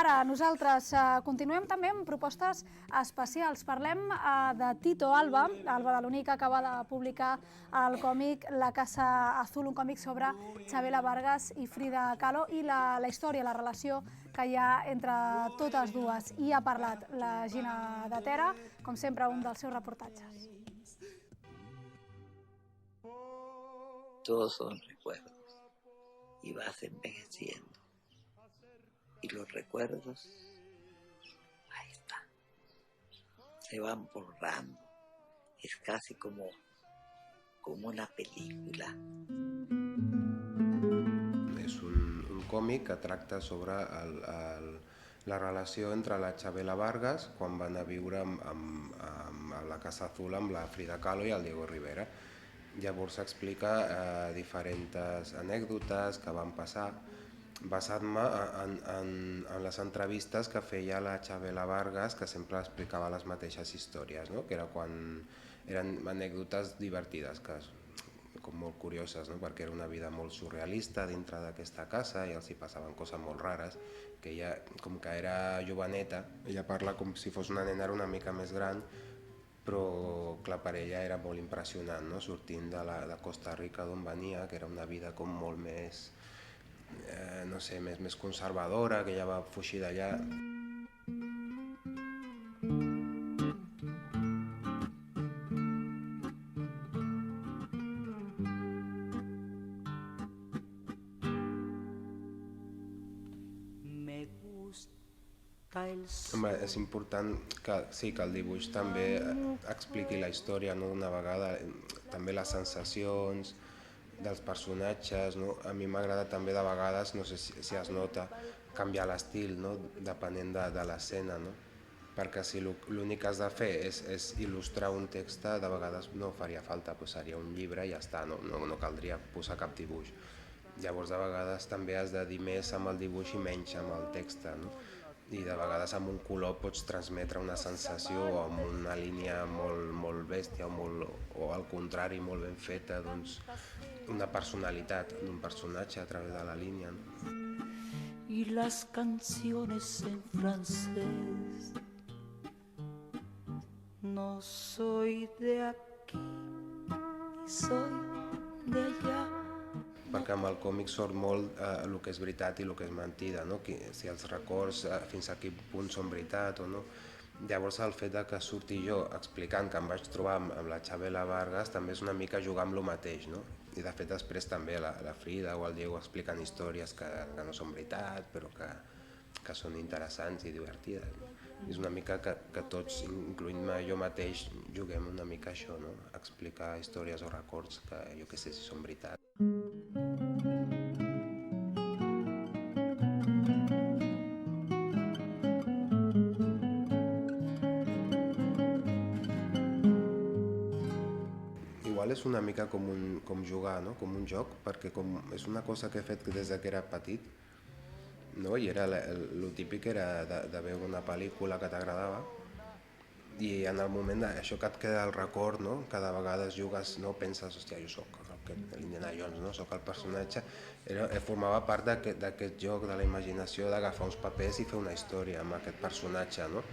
Ara nosaltres continuem també amb propostes especials. Parlem de Tito Alba, Alba de l'Únic, que acaba de publicar el còmic La Casa Azul, un còmic sobre Chavela Vargas i Frida Kahlo i la història, la relació que hi ha entre totes dues. I ha parlat la Gina de Tera, com sempre, un dels seus reportatges. Todos son recuerdos y vas envejeciendo. Y los recuerdos, ahí están, se van borrando. Es casi como una película. És un còmic que tracta sobre la relació entre la Chavela Vargas quan van a viure a la Casa Azul amb la Frida Kahlo i el Diego Rivera. Llavors s'explica diferents anècdotes que van passar, basant-me en les entrevistes que feia la Chavela Vargas, que sempre explicava les mateixes històries, no? Que eren anècdotes divertides, com molt curioses, no? Perquè era una vida molt surrealista dintre d'aquesta casa i els hi passaven coses molt rares, que ella, com que era joveneta, ella parla com si fos una nena una mica més gran, però clar, per ella era molt impressionant, no? Sortint de Costa Rica d'on venia, que era una vida com molt més, no sé, més conservadora, que ella va fugir d'allà. Home, és important que el dibuix també expliqui la història, no? Una vegada, també les sensacions dels personatges, no? A mi m'agrada també de vegades, no sé si es nota, canviar l'estil, no? Depenent de l'escena, no? Perquè si l'únic que has de fer és il·lustrar un text, de vegades no faria falta, seria un llibre i ja està, no caldria posar cap dibuix. Llavors de vegades també has de dir més amb el dibuix i menys amb el text, no? I de vegades amb un color pots transmetre una sensació o amb una línia molt bèstia o al contrari molt ben feta, doncs una personalitat d'un personatge a través de la línia. Y las canciones en francés. No soy de aquí, soy de allá. Perquè amb el còmic sort molt el que és veritat i el que és mentida, no? Si els records fins a quin punt són veritat o no. Llavors el fet que surti jo explicant que em vaig trobar amb la Chavela Vargas també és una mica jugar amb el mateix, no? I de fet després també la Frida o el Diego expliquen històries que no són veritat però que són interessants i divertides. És una mica que tots, incloent-me jo mateix, juguem una mica això, no? Explicar històries o records que jo què sé si són veritat. Igual és una mica com jugar, no? Com un joc, perquè és una cosa que he fet des que era petit, no? I era el típic era de veure una pel·lícula que t'agradava i en el moment d'això que et queda el record, no? Que de vegades jugues, no penses, hòstia, jo soc l'Indiana Jones, no? Soc el personatge, formava part d'aquest joc de la imaginació d'agafar uns papers i fer una història amb aquest personatge, no?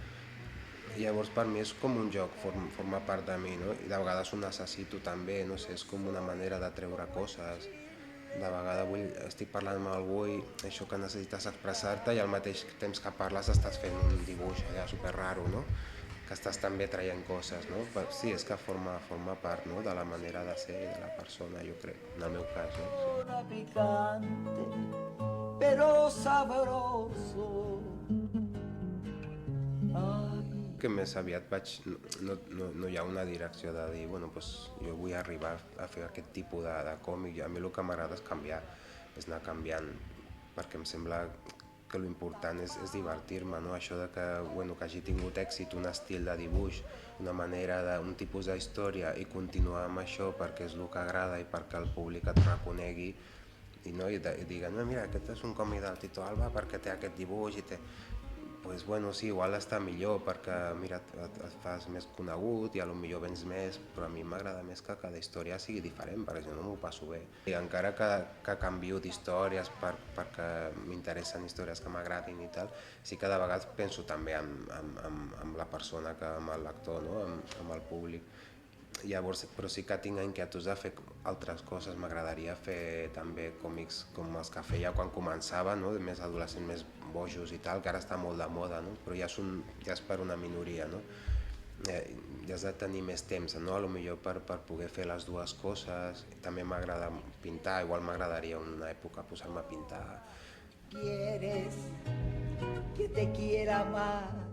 I llavors per mi és com un joc, forma part de mi, no? I de vegades ho necessito també, no sé, és com una manera de treure coses. De vegades estic parlant amb algú i això que necessites expressar-te i al mateix temps que parles estàs fent un dibuix allà superraro, no? Que estàs també traient coses, no? Sí, és que forma part, no? De la manera de ser de la persona, jo crec, en el meu cas, no? Picante, pero sabroso. Que més aviat no hi ha una direcció de dir, bueno, doncs jo vull arribar a fer aquest tipus de còmic. A mi el que m'agrada és canviar, és anar canviant, perquè em sembla que l'important és divertir-me, no? Això de que hagi tingut èxit un estil de dibuix, una manera, un tipus d'història i continuar amb això perquè és el que agrada i perquè el públic et reconegui i digui, no, mira, aquest és un còmic del Tito Alba perquè té aquest dibuix i té... Pues, bueno, sí, igual està millor perquè mira, et fas més conegut i potser vens més, però a mi m'agrada més que cada història sigui diferent, perquè si no m'ho passo bé. I encara que canvio d'històries perquè m'interessen històries que m'agradin i tal, sí que de vegades penso també amb la persona, amb el lector, no? amb el públic. Llavors, però sí que tinc inquietuds de fer altres coses. M'agradaria fer també còmics com els que feia quan començava, no? Més adolescents, més bojos i tal, que ara està molt de moda, no? Però ja és per una minoria, no? Ja has de tenir més temps, no? A lo millor per poder fer les dues coses. També m'agrada pintar, igual m'agradaria una època posar-me a pintar. ¿Quieres que te quiera más?